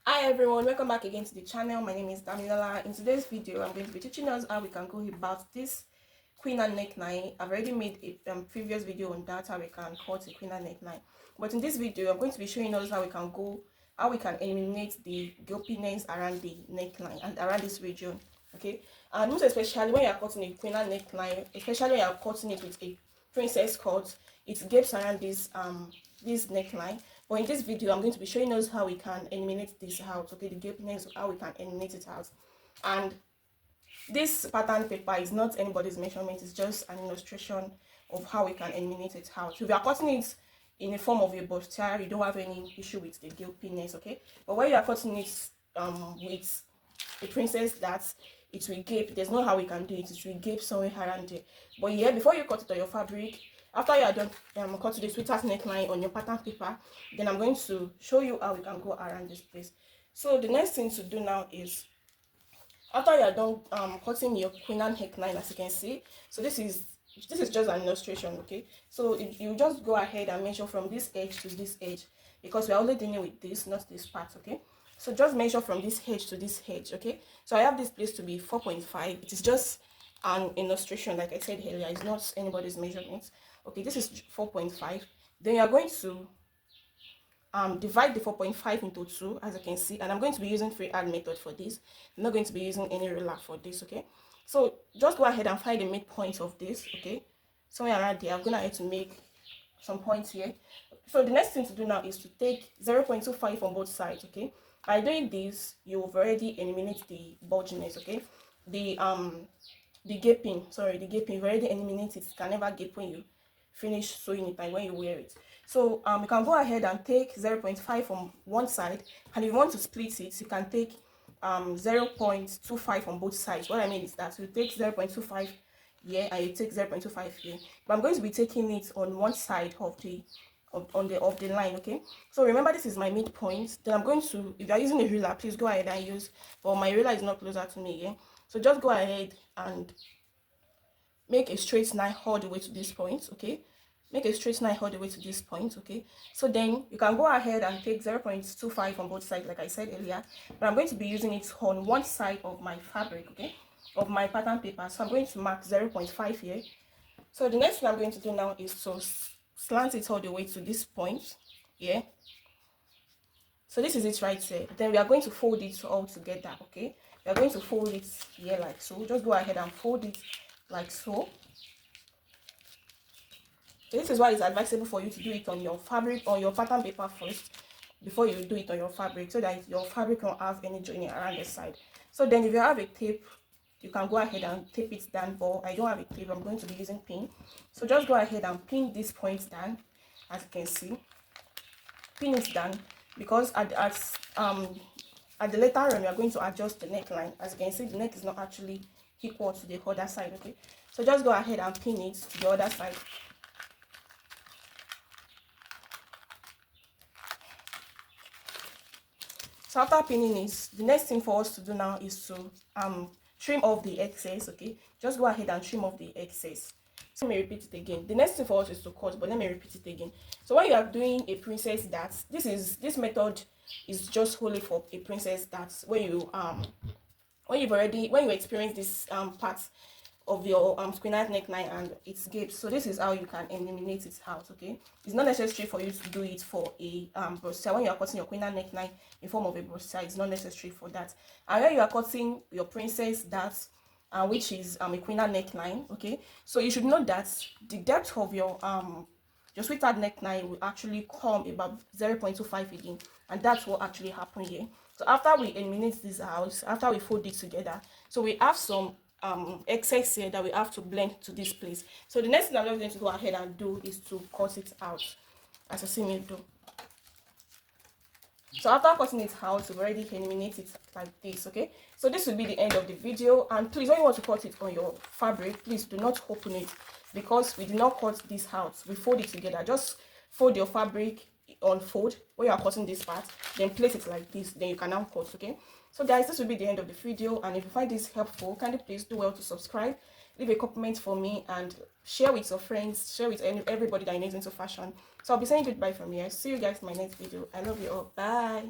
Hi everyone, welcome back again to the channel. My name is Damilola. In today's video, I'm going to be teaching us how we can go about this Queenanne neckline. I've already made a previous video on that, how we can cut a Queenanne neckline. But in this video, I'm going to be showing us how we can eliminate the gapiness around the neckline and around this region. Okay, and most especially when you're cutting a Queenanne neckline, especially when you're cutting it with a princess cut, it gapes around this neckline. But in this video, I'm going to be showing us how we can eliminate this out. Okay, the gapiness, how we can eliminate it out. And this pattern paper is not anybody's measurement, it's just an illustration of how we can eliminate it out. So if you are cutting it in the form of a bustier, you don't have any issue with the gapiness, okay? But when you are cutting it with a princess that it will gape, there's no how we can do it, it will gape somewhere around there. But yeah, before you cut it on your fabric, after you are done cutting the sweetheart neckline on your pattern paper, then I'm going to show you how we can go around this place. So the next thing to do now is, after you are done cutting your Queenanne neckline, as you can see, so this is just an illustration, okay? So you just go ahead and measure from this edge to this edge, because we are only dealing with this, not this part, okay? So just measure from this edge to this edge, okay? So I have this place to be 4.5. It is just an illustration, like I said earlier, it's not anybody's measurement. Okay, this is 4.5. Then you are going to divide the 4.5 into 2, as you can see, and I'm going to be using freehand method for this. I'm not going to be using any ruler for this, okay? So just go ahead and find the midpoint of this, okay? Somewhere around there. I'm going to have to make some points here. So the next thing to do now is to take 0.25 on both sides, okay? By doing this, you've already eliminated the bulginess, okay? The gaping, you've already eliminated it. It can never gape when you finish sewing it and when you wear it. So you can go ahead and take 0.5 from one side, and if you want to split it, you can take 0.25 on both sides. What I mean is that you take 0.25 here and you take 0.25 here, but I'm going to be taking it on one side of the line, okay? So remember, this is my midpoint. Then I'm going to, if you're using a ruler, please go ahead and use, but my ruler is not closer to me, yeah? So just go ahead and make a straight line all the way to this point, okay? Make a straight line all the way to this point, okay? So then you can go ahead and take 0.25 on both sides, like I said earlier, but I'm going to be using it on one side of my fabric, okay, of my pattern paper. So I'm going to mark 0.5 here. So the next thing I'm going to do now is to slant it all the way to this point, yeah? So this is it right here. Then we are going to fold it all together, okay? We are going to fold it here like so. Just go ahead and fold it like so. So this is why it's advisable for you to do it on your fabric, on your pattern paper first, before you do it on your fabric, so that your fabric won't have any joining around the side. So then if you have a tape, you can go ahead and tape it down, but I don't have a tape, I'm going to be using pin. So just go ahead and pin this point down, as you can see. Pin it down, because at the later on we are going to adjust the neckline. As you can see, the neck is not actually equal to the other side, okay? So just go ahead and pin it to the other side. So after pinning it, the next thing for us to do now is to trim off the excess, okay? Just go ahead and trim off the excess. So let me repeat it again. The next thing for us is to cut, but let me repeat it again. So when you are doing a princess dart, this method is just wholly for a princess dart. When you experience this part of your Queenanne neckline and its gapes, so this is how you can eliminate it out, okay? It's not necessary for you to do it for a bustier. When you are cutting your Queenanne neckline in form of a bustier, it's not necessary for that. And when you are cutting your princess dart, which is a Queenanne neckline, okay, so you should know that the depth of your sweetheart neckline will actually come about 0.25 again, and that's what actually happened here. So after we eliminate this out, after we fold it together, so we have some excess here that we have to blend to this place. So the next thing I'm going to go ahead and do is to cut it out, as you see me do. So after cutting it out, we've already eliminated it like this, okay? So this will be the end of the video. And please, when you want to cut it on your fabric, please do not open it, because we did not cut this out. We fold it together. Just fold your fabric, unfold when you are cutting this part, then place it like this, then you can now cut, okay? So guys, this will be the end of the video, and if you find this helpful, kindly please do well to subscribe, leave a comment for me, and share with your friends, share with everybody that is into fashion. So I'll be saying goodbye from here. See you guys in my next video. I love you all. Bye.